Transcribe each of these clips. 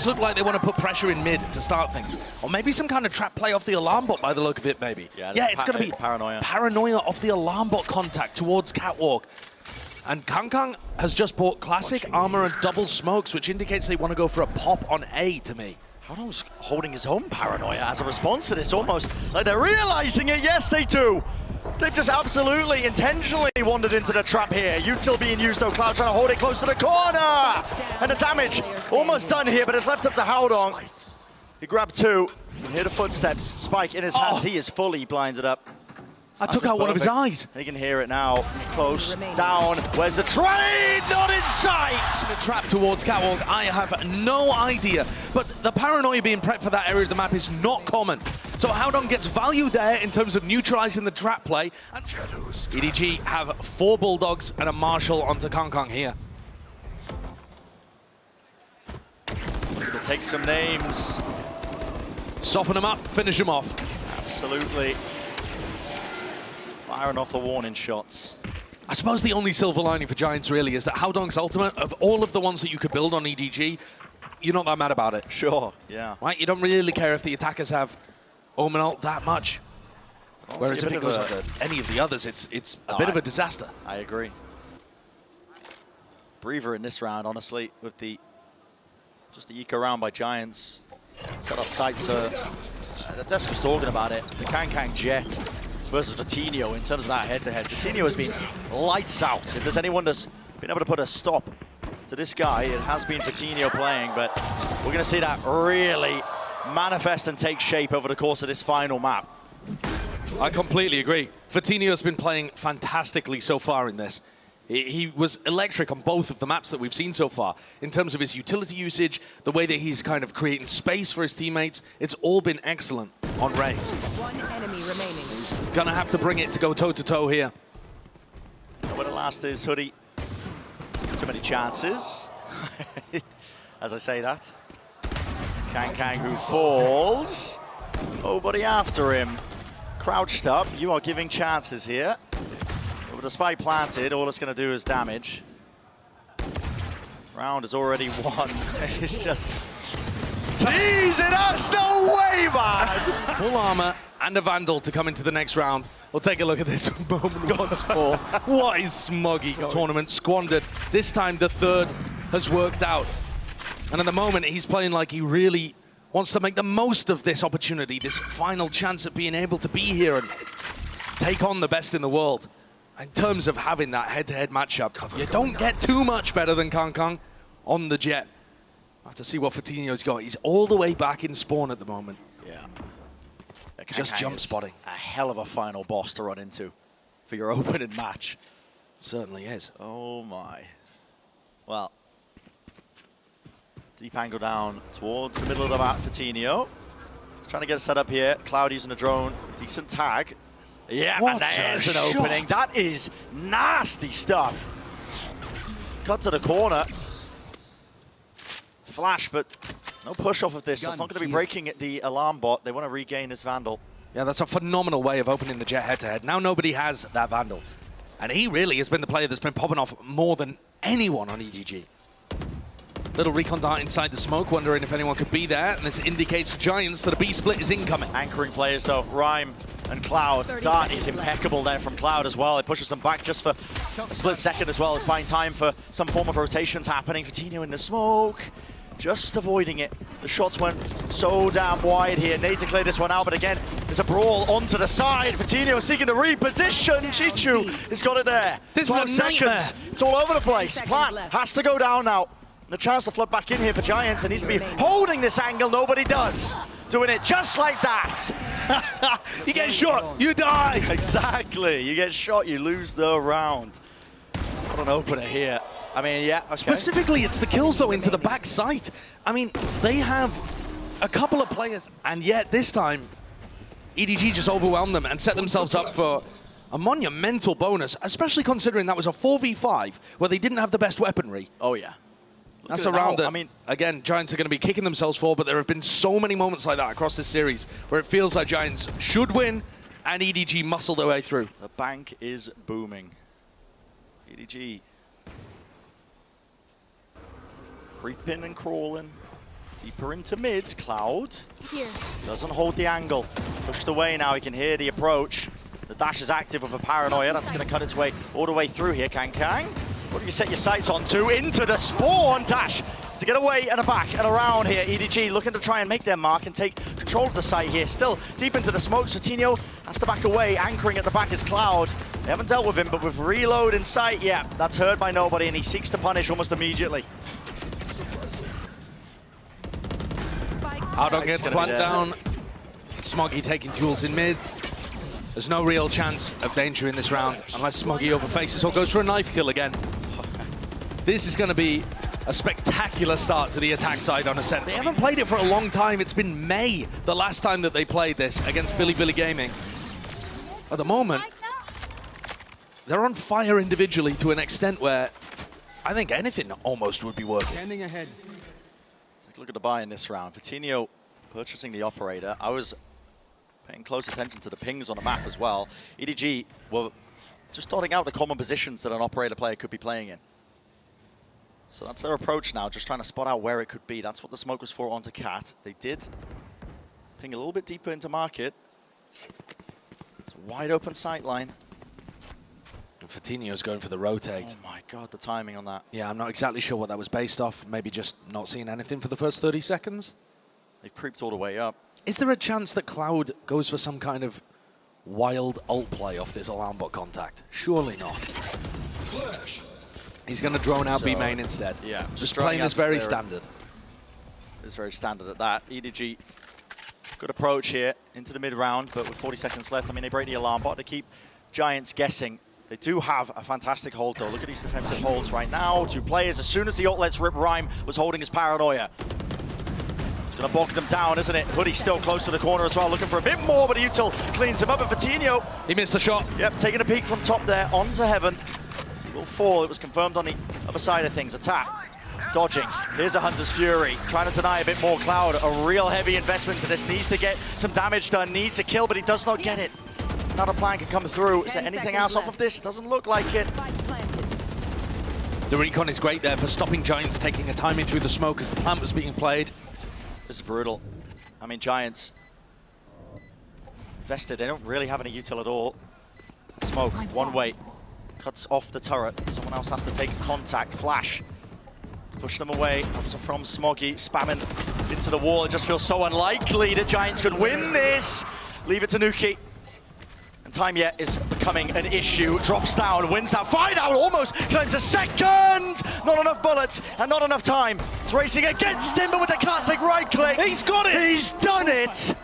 Giants look like they want to put pressure in mid to start things. Or maybe some kind of trap play off the alarm bot by the look of it, maybe. Yeah, it's going to be paranoia off the alarm bot contact towards Catwalk. And Kang has just bought classic armor and double smokes, which indicates they want to go for a pop on A to me. Howdong's holding his own paranoia as a response to this, almost like they're realizing it. Yes, they do. They've just absolutely intentionally wandered into the trap here. Util being used though, Cloud trying to hold it close to the corner. And the damage almost done here, but it's left up to Howdong. He grabbed two. You can hear the footsteps. Spike in his hands. He is fully blinded up. I took out one of his eyes. You can hear it now. Close, down. Where's the trade? Not in sight! The trap towards Catwalk, I have no idea. But the paranoia being prepped for that area of the map is not common. So Howdong gets value there in terms of neutralizing the trap play. And EDG have 4 Bulldogs and a Marshal onto Kang here. Looking to take some names. Soften them up, finish them off. Absolutely. Firing off the warning shots. I suppose the only silver lining for Giants really is that Howdong's ultimate, of all of the ones that you could build on EDG, you're not that mad about it. Sure, yeah. Right, you don't really care if the attackers have Omen ult that much. Whereas if it goes onto any of the others, it's a bit of a disaster. I agree. Breather in this round, honestly, with the just the eco round by Giants. Set our sights. The desk was talking about it. The Kang Jet versus Vitinho in terms of that head-to-head. Vitinho has been lights out. If there's anyone that's been able to put a stop to this guy, it has been Vitinho playing, but we're going to see that really manifest and take shape over the course of this final map. I completely agree. Vitinho's been playing fantastically so far in this. He was electric on both of the maps that we've seen so far. In terms of his utility usage, the way that he's kind of creating space for his teammates, it's all been excellent on Raze. One enemy remaining. He's gonna have to bring it to go toe-to-toe here. Where the last is, Hoodie. Too many chances. As I say that. Kang who falls. Nobody after him. Crouched up. You are giving chances here. With the spike planted, all it's going to do is damage. Round is already won. It's just teasing us. No way, man! Full armor and a Vandal to come into the next round. We'll take a look at this moment once more. What is Smoggy? Tournament squandered. This time the third has worked out. And at the moment, he's playing like he really wants to make the most of this opportunity, this final chance at being able to be here and take on the best in the world. In terms of having that head-to-head matchup, you don't get too much better than Kang on the Jet. I'll have to see what Vitinho's got. He's all the way back in spawn at the moment. Yeah. Just jump spotting. A hell of a final boss to run into for your opening match. It certainly is. Oh my. Well, deep angle down towards the middle of the map, Vitinho. He's trying to get it set up here. Cloud using a drone. Decent tag. Yeah, and there's an opening. That is nasty stuff. Cut to the corner. Flash, but no push off of this. That's not going to be breaking the alarm bot. They want to regain this Vandal. Yeah, that's a phenomenal way of opening the Jet head-to-head. Now nobody has that Vandal. And he really has been the player that's been popping off more than anyone on EDG. Little recon dart inside the smoke, wondering if anyone could be there. And this indicates Giants that a B split is incoming. Anchoring players though, Rhyme and Cloud. Dart is impeccable there from Cloud as well. It pushes them back just for a split second as well. It's buying time for some form of rotations happening. Vitinho in the smoke, just avoiding it. The shots went so damn wide here. Need to clear this one out, but again, there's a brawl onto the side. Vitinho seeking to reposition. Chichu has got it there. This is a seconds. It's all over the place. Plant has to go down now. The chance to flood back in here for Giants, and needs to be holding this angle. Nobody does. Doing it just like that. You get shot, you die. Exactly. You get shot, you lose the round. What an opener here. I mean, yeah, okay. Specifically, it's the kills, though, into the back site. I mean, they have a couple of players, and yet this time, EDG just overwhelmed them and set themselves up for a monumental bonus, especially considering that was a 4v5 where they didn't have the best weaponry. Oh, yeah. That's a round that, I mean, again, Giants are going to be kicking themselves for, but there have been so many moments like that across this series where it feels like Giants should win and EDG muscle their way through. The bank is booming. EDG creeping and crawling. Deeper into mid, Cloud. Here. Doesn't hold the angle. Pushed away now, he can hear the approach. The dash is active with a paranoia. That's going to cut its way all the way through here. Kang. What do you set your sights on to? Into the spawn dash to get away and back and around here. EDG looking to try and make their mark and take control of the site here. Still deep into the smokes. Vitinho has to back away. Anchoring at the back is Cloud. They haven't dealt with him, but with reload in sight, yeah, that's heard by nobody, and he seeks to punish almost immediately. Howdong gets planked down. Smoggy taking duels in mid. There's no real chance of danger in this round unless Smoggy overfaces or goes for a knife kill again. This is going to be a spectacular start to the attack side on Ascent. They haven't played it for a long time. It's been May, the last time that they played this against Billy Gaming. At the moment, they're on fire individually to an extent where I think anything almost would be working. Standing ahead. Take a look at the buy in this round. Vitinho purchasing the operator. I was paying close attention to the pings on the map as well. EDG were just dotting out the common positions that an operator player could be playing in. So that's their approach now, just trying to spot out where it could be. That's what the smoke was for onto Cat. They did ping a little bit deeper into market. It's a wide open sight line. Vitinho's going for the rotate. Oh my God, the timing on that. Yeah, I'm not exactly sure what that was based off. Maybe just not seeing anything for the first 30 seconds. They've creeped all the way up. Is there a chance that Cloud goes for some kind of wild ult play off this alarm bot contact? Surely not. Flash. He's going to drone out B So, main instead. Yeah, Just droning playing out this to very clear it. standard. It's very standard at that. EDG, good approach here into the mid round, but with 40 seconds left, I mean, they break the alarm bot to keep Giants guessing. They do have a fantastic hold, though. Look at these defensive holds right now. Two players, as soon as the ult lets rip, Rhyme was holding his paranoia. It's going to bog them down, isn't it? Hoodie still close to the corner as well, looking for a bit more, but Util cleans him up. At Vitinho, He missed the shot. yep, taking a peek from top there, onto Heaven. He will fall. It was confirmed on the other side of things. Attack. Dodging. Here's a Hunter's Fury. Trying to deny a bit more Cloud. A real heavy investment to this. Needs to get some damage done. Need to kill, but he does not get it. Another plan can come through. Is there anything else off of this? Doesn't look like it. The recon is great there for stopping Giants taking a timing through the smoke as the plant was being played. This is brutal. I mean, Giants invested. They don't really have any util at all. Smoke, one way. Cuts off the turret. Someone else has to take contact. Flash. Push them away. Comes from Smoggy. Spamming into the wall. It just feels so unlikely that Giants could win this. Leave it to Nuki. And time yet is becoming an issue. Drops down, wins that fight out, almost claims a second. Not enough bullets and not enough time. It's racing against him, but with the classic right click. He's got it! He's done it!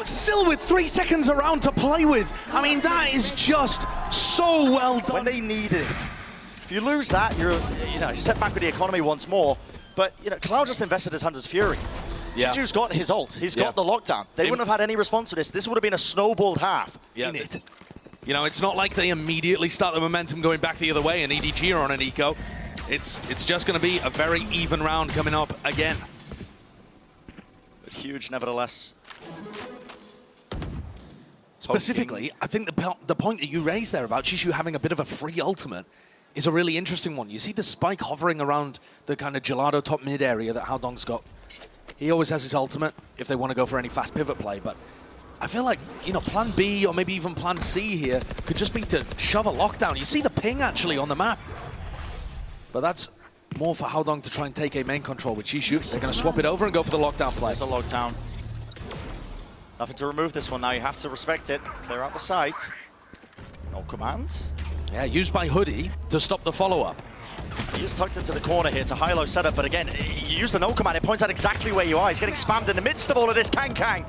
Still with 3 seconds around to play with. I mean, that is just so well done. When they needed it. If you lose that, you're, you set back with the economy once more. But, Cloud just invested his Hunter's Fury. Yeah. Juju's got his ult. He's Yeah. got the lockdown. They wouldn't have had any response to this. This would have been a snowballed half in it. It's not like they immediately start the momentum going back the other way and EDG are on an eco. It's just going to be a very even round coming up again. But huge, nevertheless. Specifically, I think the point that you raised there about Chishu having a bit of a free ultimate is a really interesting one. You see the spike hovering around the kind of gelato top mid area that Howdong's got. He always has his ultimate if they want to go for any fast pivot play, but I feel like, plan B or maybe even plan C here could just be to shove a lockdown. You see the ping actually on the map, but that's more for Howdong to try and take a main control with Chishu. They're going to swap it over and go for the lockdown play. There's a lockdown. Nothing to remove this one now. You have to respect it. Clear out the site. No commands. Yeah, used by Hoodie to stop the follow-up. He is tucked into the corner here. It's a high-low setup, but again, you use the no command. It points out exactly where you are. He's getting spammed in the midst of all of this. Kang tried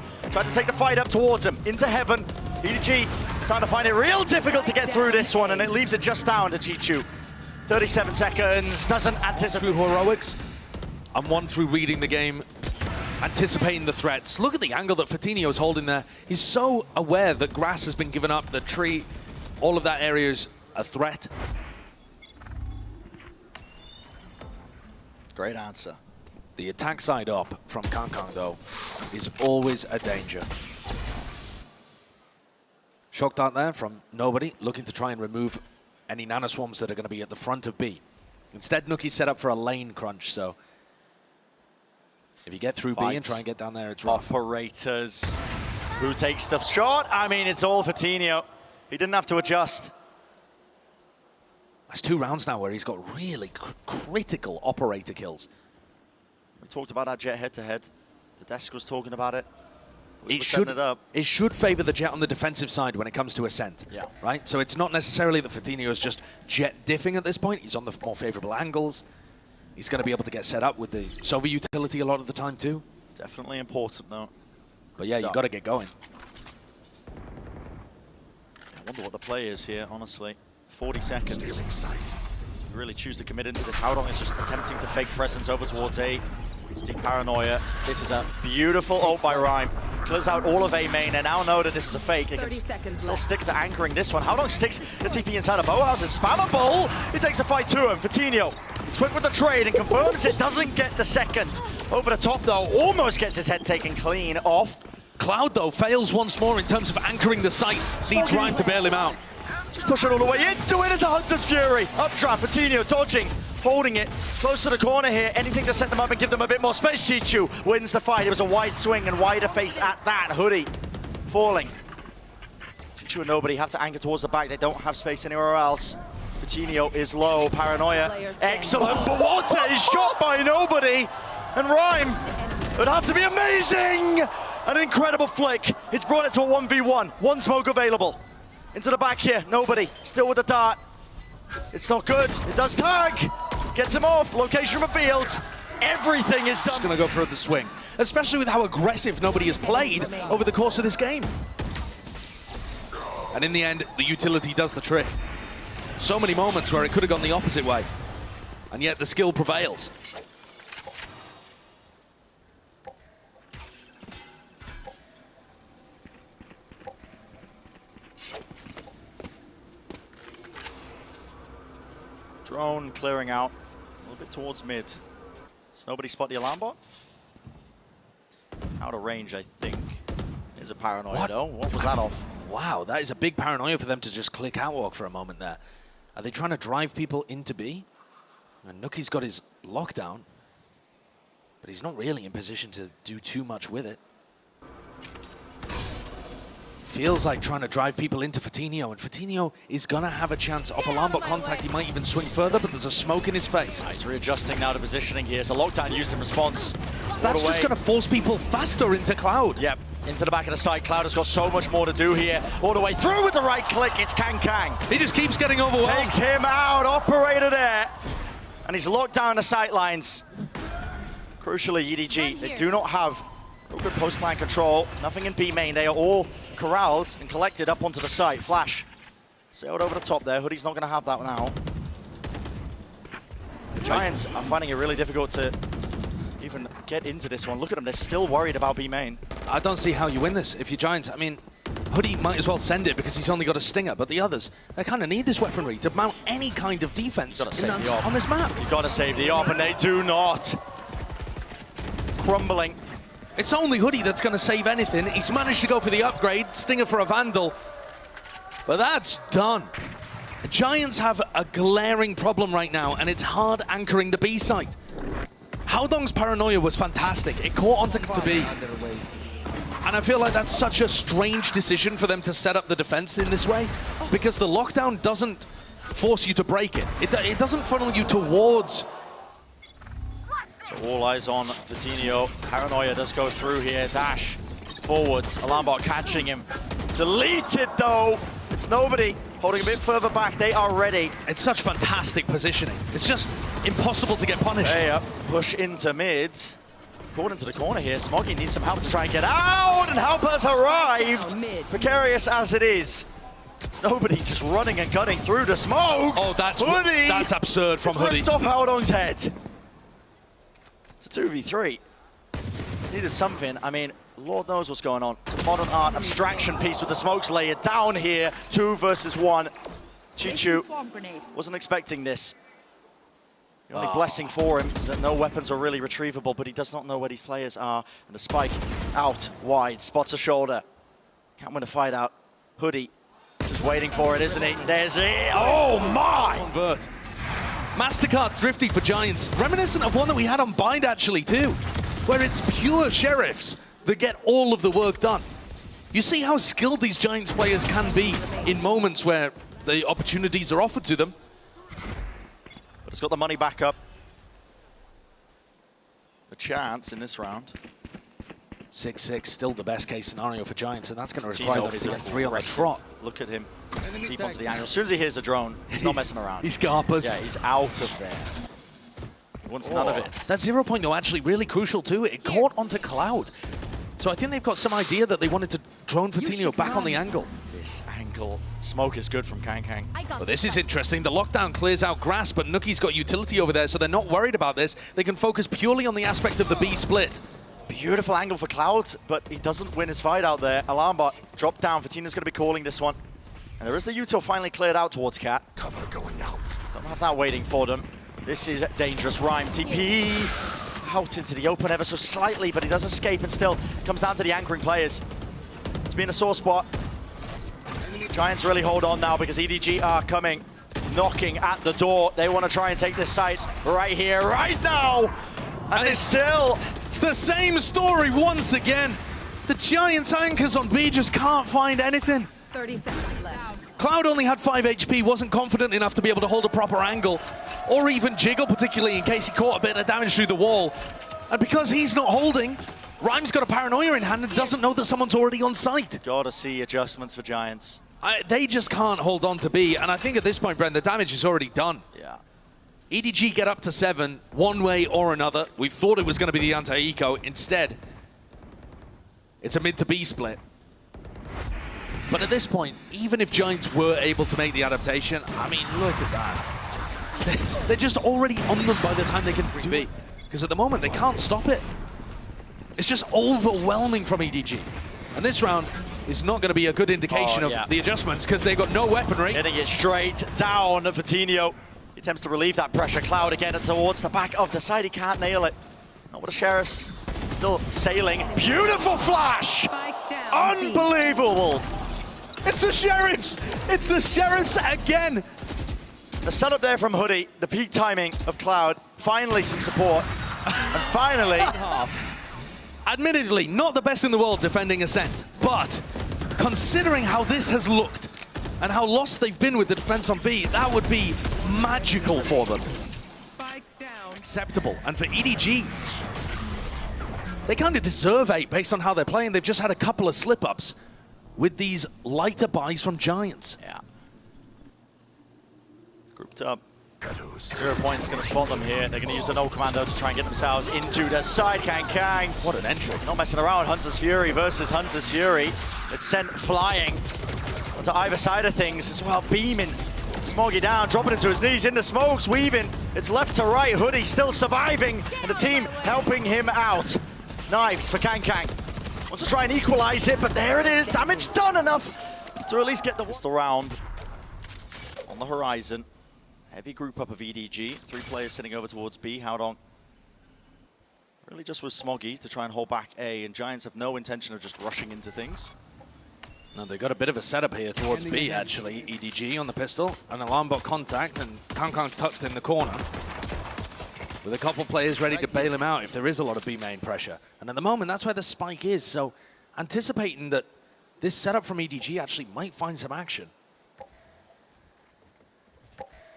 to take the fight up towards him. Into Heaven. EDG starting to find it real difficult to get through this one, and it leaves it just down to Chichu. 37 seconds. Doesn't anticipate. Through heroics, and one through reading the game, anticipating the threats. Look at the angle that Vitinho is holding there. He's so aware that grass has been given up, the tree, all of that area is a threat. Great answer. The attack side up from Kangkang, though, is always a danger. Shock dart there from nobody, looking to try and remove any nanoswarms that are going to be at the front of B. Instead, Nuki's set up for a lane crunch, so If you get through B and try and get down there, it's rough. Operators. Who takes the shot? I mean, it's all for Tino. He didn't have to adjust. That's 2 rounds now where he's got really critical operator kills. We talked about our Jet head-to-head. The desk was talking about it. It should favor the Jet on the defensive side when it comes to Ascent. Yeah. Right? So it's not necessarily that Fatinho is just Jet diffing at this point. He's on the more favorable angles. He's going to be able to get set up with the Sova utility a lot of the time too. Definitely important though. But yeah, you've got to get going. I wonder what the play is here, honestly. 40 seconds. You really choose to commit into this. Howdong is just attempting to fake presence over towards A. Deep paranoia. This is a beautiful ult by Rhyme. Clears out all of A main, and now know that this is a fake. They can still stick to anchoring this one. Howdong sticks the TP inside of Bauhaus. It's spammable. He takes a fight to him. Fatinho is quick with the trade and confirms it. Doesn't get the second. Over the top though, almost gets his head taken clean off. Cloud though fails once more in terms of anchoring the site. Needs Rhyme to bail him out. Just push it all the way into it as a Hunter's Fury. Updraft, Fatinho dodging, holding it close to the corner here. Anything to set them up and give them a bit more space. Chichu wins the fight. It was a wide swing and wider face at that. Hoodie falling. Chichu and nobody have to anchor towards the back. They don't have space anywhere else. Fatinho is low. Paranoia. Excellent. But what is shot by nobody. And Rhyme would have to be amazing. An incredible flick. It's brought it to a 1v1. One smoke available. Into the back here, nobody. Still with the dart. It's not good. It does tag. Gets him off. Location revealed. Everything is done. Just going to go for the swing, especially with how aggressive nobody has played over the course of this game. And in the end, the utility does the trick. So many moments where it could have gone the opposite way, and yet the skill prevails. Drone clearing out a little bit towards mid. Does nobody spot the alarm bot? Out of range, I think. Is a paranoia though. What was that off? Wow, that is a big paranoia for them to just click outwalk for a moment there. Are they trying to drive people into B? And Nuki's got his lockdown, but he's not really in position to do too much with it. Feels like trying to drive people into Fatinho, and Fatinho is gonna have a chance off alarm bot contact. He might even swing further, but there's a smoke in his face. He's readjusting now to positioning here. It's a lockdown used in response. That's just gonna force people faster into Cloud. Yep, into the back of the site. Cloud has got so much more to do here. All the way through with the right click. It's Kang. He just keeps getting overwhelmed. Takes him out, operator there. And he's locked down the sight lines. Crucially, EDG, they do not have real good post-plan control. Nothing in B main. They are all corralled and collected up onto the site. Flash sailed over the top there. Hoodie's not going to have that now. The Giants are finding it really difficult to even get into this one. Look at them, they're still worried about B main. I don't see how you win this if you're Giants. I mean, Hoodie might as well send it because he's only got a stinger, but the others, they kind of need this weaponry to mount any kind of defense on this map. You've got to save the op, and they do not. Crumbling. It's only Hoodie that's going to save anything. He's managed to go for the upgrade, stinger for a Vandal, but that's done. The Giants have a glaring problem right now, and it's hard anchoring the B site. Howdong's paranoia was fantastic. It caught onto to B. And I feel like that's such a strange decision for them to set up the defense in this way, because the lockdown doesn't force you to break it. It doesn't funnel you towards. So all eyes on Fatinho. Paranoia does go through here. Dash forwards. Alarmbot catching him. Deleted though. It's nobody. Holding a bit further back. They are ready. It's such fantastic positioning. It's just impossible to get punished. Hey up. Push into mid. Caught into the corner here. Smoggy needs some help to try and get out. And help has arrived. Precarious as it is. It's nobody just running and cutting through the smokes. Oh, that's absurd from Hoodie. Ripped off Howdong's head. It's a 2v3. Needed something. I mean, Lord knows what's going on. It's a modern art abstraction piece with the smokes layered down here. 2 versus 1. Chichu wasn't expecting this. The only blessing for him is that no weapons are really retrievable, but he does not know where these players are. And the spike out wide, spots a shoulder. Can't win a fight out. Hoodie just waiting for it, isn't he? There's it. Oh my! Convert. Mastercard thrifty for Giants. Reminiscent of one that we had on Bind actually too. where it's pure sheriffs that get all of the work done. You see how skilled these Giants players can be in moments where the opportunities are offered to them. But it's got the money back up. A chance in this round. 6-6, still the best case scenario for Giants, and that's going to require Tino them is to get 3 on the trot. Look at him. Deep onto the angle. As soon as he hears a drone, he's not messing around. He's Garpers. Yeah, he's out of there. He wants none of it. That 0 point, though, actually really crucial, too. It caught onto Cloud. So I think they've got some idea that they wanted to drone Fortinio back on the angle. This angle. Smoke is good from KangKang. Well, this is interesting. The lockdown clears out grass, but Nuki's got utility over there, so they're not worried about this. They can focus purely on the aspect of the B split. Beautiful angle for Cloud, but he doesn't win his fight out there. Alarm bot dropped down. Fortinio's going to be calling this one. And there is the util finally cleared out towards Cat. Cover going out. Don't have that waiting for them. This is dangerous. Rhyme TP out into the open ever so slightly, but he does escape and still comes down to the anchoring players. It's been a sore spot. Giants really hold on now because EDG are coming, knocking at the door. They want to try and take this site right here, right now. And it's still... It's the same story once again. The Giants anchors on B just can't find anything. 30 seconds left. Cloud only had 5 HP, wasn't confident enough to be able to hold a proper angle, or even jiggle, particularly in case he caught a bit of damage through the wall. And because he's not holding, Rhyme's got a paranoia in hand and doesn't know that someone's already on site. Gotta see adjustments for Giants. They just can't hold on to B, and I think at this point, Brent, the damage is already done. Yeah. EDG get up to 7, one way or another. We thought it was going to be the anti-eco. Instead, it's a mid to B split. But at this point, even if Giants were able to make the adaptation, I mean, look at that. They're just already on them by the time they can do it. Because at the moment, they can't stop it. It's just overwhelming from EDG. And this round is not going to be a good indication of the adjustments because they've got no weaponry. Hitting it straight down for Fortinio. He attempts to relieve that pressure. Cloud again towards the back of the side. He can't nail it. Not with the Sheriffs. Still sailing. Beautiful flash! Unbelievable! It's the Sheriffs! It's the Sheriffs again! The setup there from Hoodie, the peak timing of Cloud, finally some support, and finally... Admittedly, not the best in the world defending Ascent, but considering how this has looked and how lost they've been with the defense on B, that would be magical for them. Acceptable. And for EDG, they kind of deserve 8 based on how they're playing. They've just had a couple of slip-ups with these lighter buys from Giants. Yeah. Grouped up. 0 point is going to spot them here. They're going to use an old commando to try and get themselves into the side. KangKang. What an entry. Not messing around. Hunter's Fury versus Hunter's Fury. It's sent flying onto either side of things as well. Beaming Smoggy down, dropping into his knees, in the smokes, weaving. It's left to right. Hoodie still surviving, and the team helping him out. Knives for KangKang. Wants to try and equalize it, but there it is. Damage done enough to at least get the pistol round on the horizon. Heavy group up of EDG. 3 players sitting over towards B. Howdong really just with Smoggy to try and hold back A, and Giants have no intention of just rushing into things. No, they've got a bit of a setup here towards B, actually. EDG on the pistol, an alarm bot contact, and KangKang tucked in the corner. With a couple players ready to bail him out if there is a lot of B main pressure. And at the moment, that's where the spike is. So anticipating that this setup from EDG actually might find some action.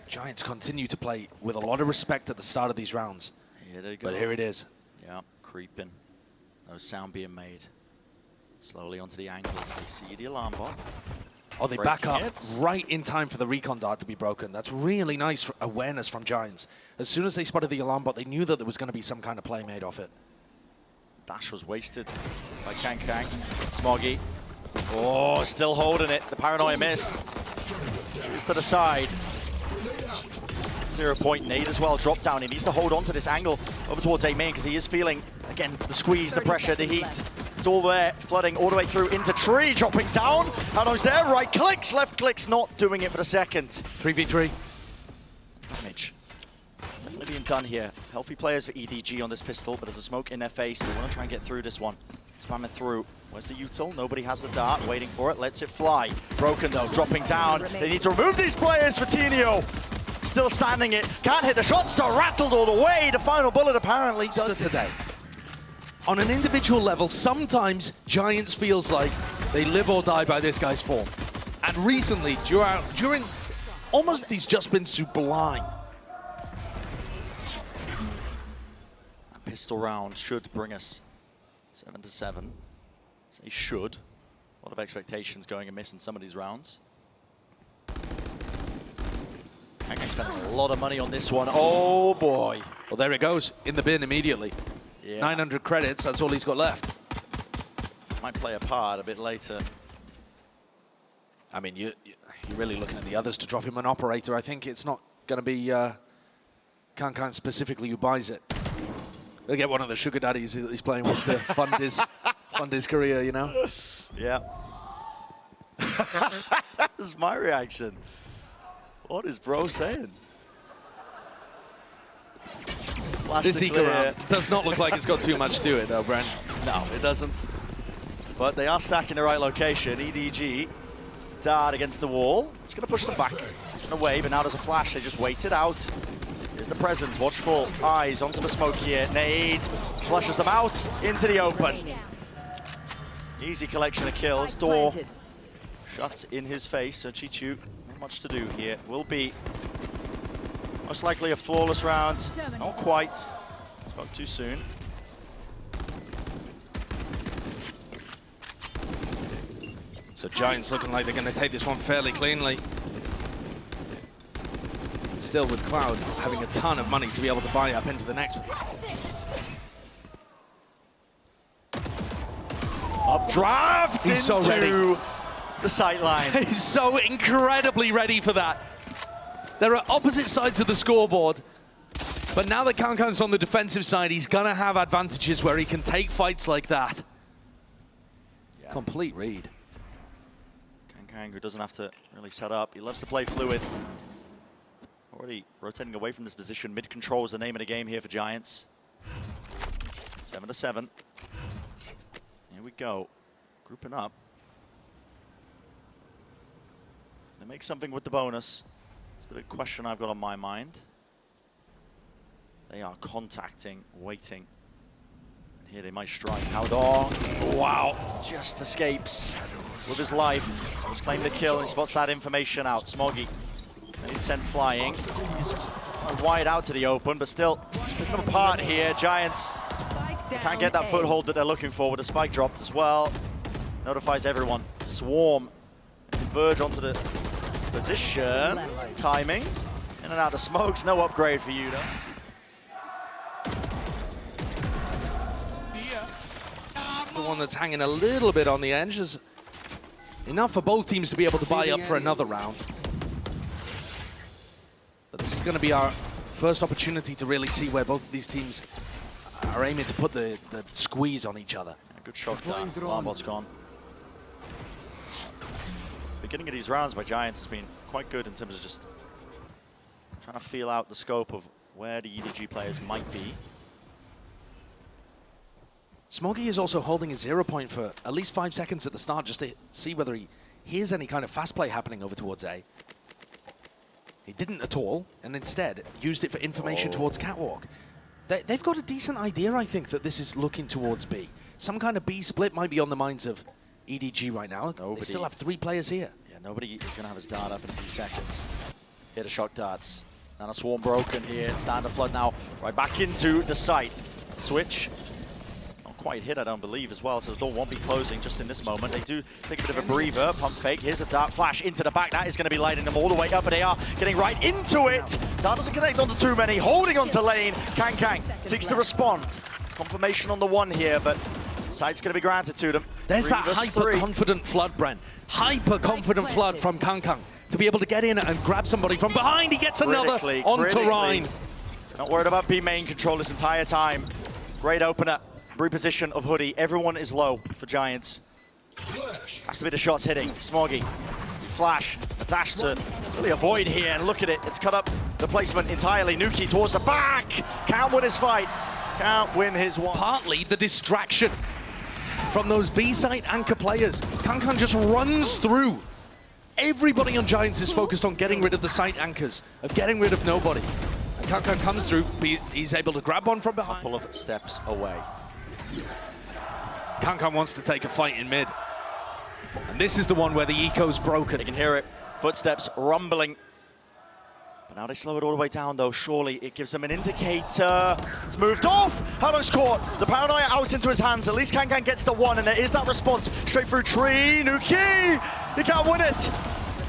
Giants continue to play with a lot of respect at the start of these rounds. Here they go. But here it is. Yeah, creeping. No sound being made. Slowly onto the angles. They see the alarm bot. Oh, they back up right in time for the recon dart to be broken. That's really nice awareness from Giants. As soon as they spotted the alarm bot, they knew that there was going to be some kind of play made off it. Dash was wasted by KangKang. Smoggy. Oh, still holding it. The paranoia missed. Here's to the side. 0 point nade as well. Drop down. He needs to hold on to this angle over towards A main because he is feeling, again, the squeeze, the pressure, the heat. It's all there, flooding all the way through into tree, dropping down. Howdong's there, right clicks, left clicks, not doing it for the second. 3v3. Damage. Definitely being done here. Healthy players for EDG on this pistol, but there's a smoke in their face. They want to try and get through this one. Spamming through. Where's the util? Nobody has the dart. Waiting for it. Lets it fly. Broken though. Dropping down. They need to remove these players for Fortinio. Still standing it. Can't hit the shot. Still rattled all the way. The final bullet apparently does it. Today. on an individual level, sometimes Giants feels like they live or die by this guy's form. And recently, during almost he's just been sublime. That pistol round should bring us 7-7. Say should. A lot of expectations going amiss in some of these rounds. Kang spending a lot of money on this one. Oh boy. Well, there it goes, in the bin immediately. Yeah. 900 credits, that's all he's got left. Might play a part a bit later. I mean, you're really looking at the others to drop him an operator. I think it's not going to be Kankan specifically who buys it. They'll get one of the sugar daddies that he's playing with to fund his career, you know? Yeah. That's my reaction. What is bro saying? Flash This to Eco clear. round does not look like it's got too much to it, though, Brent. No, it doesn't. But they are stacking the right location. EDG, dart against the wall. It's going to push them back in a wave, and now there's a flash. They just wait it out. Here's the presence. Watchful eyes onto the smoke here. Nade flushes them out into the open. Easy collection of kills. Door shut in his face. So Chichu, not much to do here. Will be most likely a flawless round. Not quite. Spoke too soon. So Giants looking like they're going to take this one fairly cleanly. Still with Cloud having a ton of money to be able to buy up into the next one. Updraft He's so into ready. the sight line. He's so incredibly ready for that. There are opposite sides of the scoreboard, but now that Kankan's on the defensive side, he's going to have advantages where he can take fights like that. Yeah. Complete read. Kang, who doesn't have to really set up. He loves to play fluid. Already rotating away from this position. Mid-control is the name of the game here for Giants. 7-7. Here we go. Grouping up. They make something with the bonus. It's the big question I've got on my mind. They are contacting, waiting. And here they might strike. Howdong. Wow. Just escapes with his life. Just claim the kill and he spots that information out. Smoggy. They'd send flying. He's wide out to the open, but still picking them apart here. Giants can't get that foothold that they're looking for with a spike dropped as well. Notifies everyone. Swarm. Converge onto the position. Timing. In and out of smokes. No upgrade for you, though. The one that's hanging a little bit on the edge is enough for both teams to be able to buy up for another round. But this is going to be our first opportunity to really see where both of these teams are aiming to put the squeeze on each other. Yeah, good shot there. Lambot's gone. Beginning of these rounds by Giants has been quite good in terms of just trying to feel out the scope of where the EDG players might be. Smoggy is also holding his 0 point for at least 5 seconds at the start just to see whether he hears any kind of fast play happening over towards A. He didn't at all, and instead used it for information towards Catwalk. They've got a decent idea, I think, that this is looking towards B. Some kind of B split might be on the minds of EDG right now. They still have 3 players here. Yeah, nobody is going to have his dart up in a few seconds. Here to shock darts. Now a swarm broken here. Standard flood now right back into the site. Switch. Not quite hit, I don't believe, as well, so the door won't be closing just in this moment. They do take a bit of a breather. Pump fake. Here's a dart flash into the back. That is going to be lighting them all the way up, and they are getting right into it. Dart doesn't connect onto too many. Holding onto lane. Kang seeks to respond. Confirmation on the one here, but site's going to be granted to them. There's that hyper-confident flood, Brent. Hyper-confident flood from Kang to be able to get in and grab somebody from behind. He gets another onto Rhine. Not worried about B main control this entire time. Great opener. Reposition of Hoodie. Everyone is low for Giants. Has to be the shots hitting. Smoggy. Flash. A dash to really avoid here. And look at it. It's cut up the placement entirely. Nuki towards the back. Can't win his fight. Can't win his one. Partly the distraction from those B-side anchor players. Kankan just runs through. Everybody on Giants is focused on getting rid of the site anchors, of getting rid of nobody. And Kankan comes through, he's able to grab one from behind. Couple of steps away. Kankan wants to take a fight in mid. And this is the one where the eco's broken. They can hear it. Footsteps rumbling. But now they slow it all the way down, though. Surely it gives them an indicator. It's moved off. Howdong's caught. The paranoia out into his hands. At least Kankan gets the one, and there is that response. Straight through tree. Nuki! He can't win it.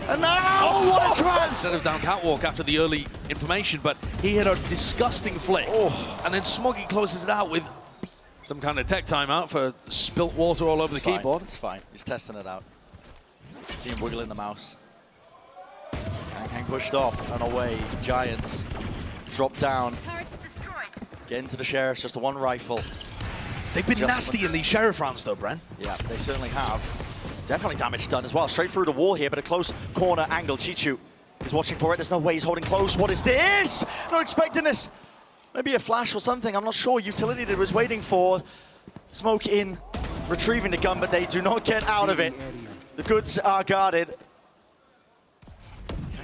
And now, what a trans! Instead of down catwalk after the early information, but he hit a disgusting flick. And then Smoggy closes it out with some kind of tech timeout for spilt water all over the keyboard. It's fine. He's testing it out. See him wiggling the mouse. Kankan pushed off and away. Giants drop down. Get into the Sheriffs, just the one rifle. They've been nasty in these Sheriff rounds though, Bren. Yeah, they certainly have. Definitely damage done as well. Straight through the wall here, but a close corner angle. Chichu is watching for it. There's no way he's holding close. What is this? Not expecting this. Maybe a flash or something. I'm not sure. Utility that was waiting for. Smoke in, retrieving the gun, but they do not get out of it. The goods are guarded.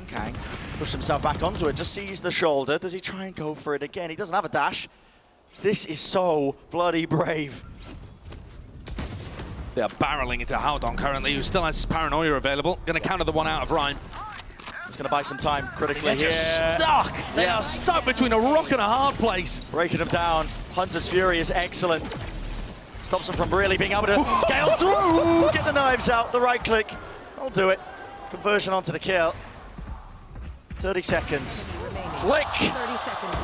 Kankan pushed himself back onto it, just sees the shoulder. Does he try and go for it again? He doesn't have a dash. This is so bloody brave. They are barreling into Howdong currently, who still has his paranoia available. Going to counter the one out of Rhyme. It's going to buy some time critically here. Stuck! They are stuck between a rock and a hard place. Breaking them down. Hunter's Fury is excellent. Stops them from really being able to scale through. Get the knives out, the right click. I'll do it. Conversion onto the kill. 30 seconds. Flick! 30 seconds.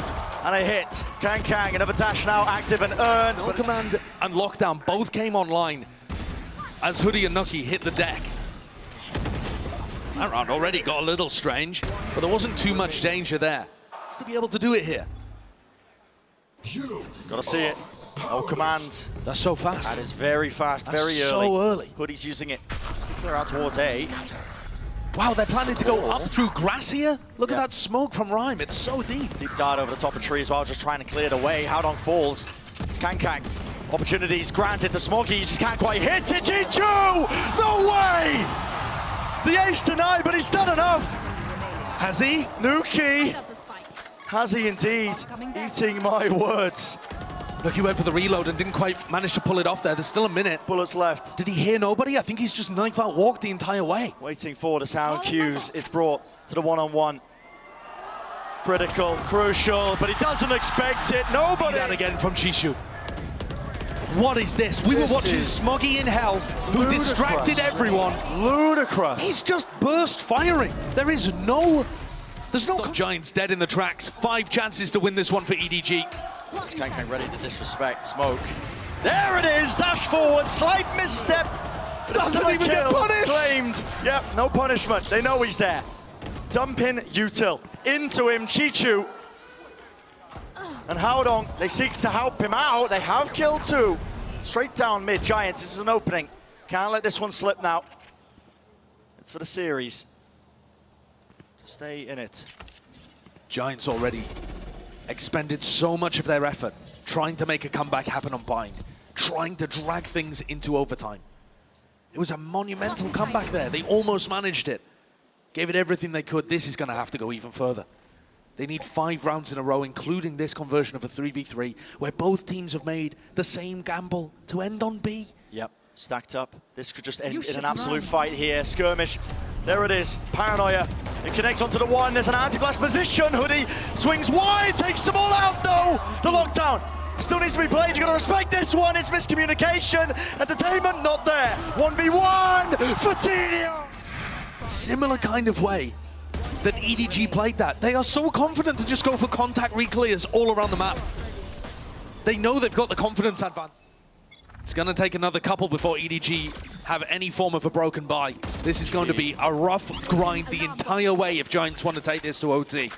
And a hit. Kankan, another dash now active and earned. But Command and Lockdown both came online as Hoodie and Nucky hit the deck. That round already got a little strange, but there wasn't too much danger there. Just to be able to do it here. Gotta see it. No command. That's so fast. That is very fast, That's very so early. Hoodie's using it just to clear out towards A. Wow, they're planning to go up through grass here? Look at Yeah. that smoke from Rhyme, it's so deep. Deep dart over the top of tree as well, just trying to clear the way. Howdong falls. It's Kankan. Opportunities granted to Smoggy, he just can't quite hit it. Jinju! No way! The ace denied, but he's done enough. Has he? Nuki, That's a spike. has he indeed? Eating my words. Look, he went for the reload and didn't quite manage to pull it off there. There's still a minute. Bullets left. Did he hear nobody? I think he's just knife out walked the entire way. Waiting for the sound cues. It's brought to the one-on-one. Critical, crucial, but he doesn't expect it. Nobody. Down again from Chishu. What is this? We were This watching is Smoggy in hell, who distracted everyone. Ludicrous. He's just burst firing. There's no Giants dead in the tracks. 5 chances to win this one for EDG. Kankan ready to disrespect Smoke. There it is, dash forward, slight misstep. Doesn't even get punished. Claimed. Yep, no punishment. They know he's there. Dumping Util into him, Chichu. And Howdong, they seek to help him out. They have killed 2. Straight down mid, Giants, this is an opening. Can't let this one slip now. It's for the series. Stay in it. Giants already expended so much of their effort trying to make a comeback happen on Bind, trying to drag things into overtime. It was a monumental comeback there. They almost managed it. Gave it everything they could. This is going to have to go even further. They need 5 rounds in a row, including this conversion of a 3v3, where both teams have made the same gamble to end on B. Yep, stacked up. This could just end in an absolute fight here. Skirmish. There it is. Paranoia. It connects onto the one. There's an anti-flash position. Hoodie swings wide, takes them all out though. The lockdown still needs to be played. You gotta respect this one. It's miscommunication. Entertainment not there. 1v1 for Tinio. Similar kind of way that EDG played that. They are so confident to just go for contact reclears all around the map. They know they've got the confidence advantage. It's going to take another couple before EDG have any form of a broken bye. This is going to be a rough grind the entire way if Giants want to take this to OT.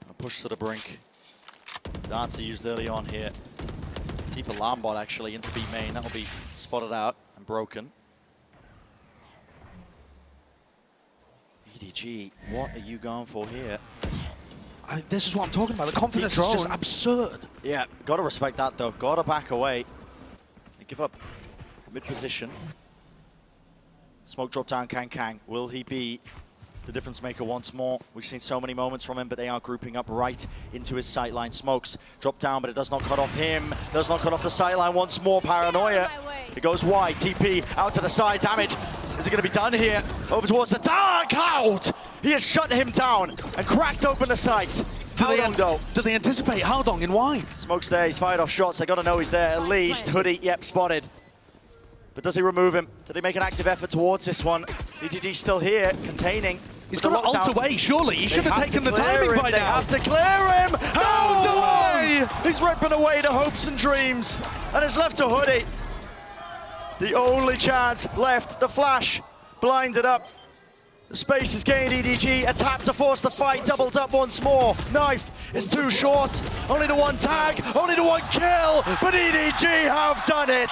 A push to the brink. Dancer used early on here. Deep alarm bot actually into B main. That'll be spotted out and broken. EDG, what are you going for here? This is what I'm talking about. The confidence is just absurd. Yeah, gotta respect that though. Gotta back away. They give up mid position. Smoke drop down Kankan. Will he be the difference maker once more. We've seen so many moments from him, but they are grouping up right into his sightline. Smokes drop down, but it does not cut off him. Does not cut off the sightline once more. Paranoia. It goes wide. TP out to the side. Damage. Is it going to be done here? Over towards the dark cloud. He has shut him down and cracked open the sight. Do they anticipate Haldong and why? Smokes there. He's fired off shots. They got to know he's there at least. Hoodie, yep, spotted. But does he remove him? Did he make an active effort towards this one? DGG still here, containing. He's got to ult away, surely. He should have taken the timing by now. They have to clear him! No! He's ripping away the hopes and dreams. And it's left to Hoodie. The only chance left. The flash blinded up. The space is gained, EDG. A tap to force the fight, doubled up once more. Knife is too short. Only the one tag, only the one kill. But EDG have done it.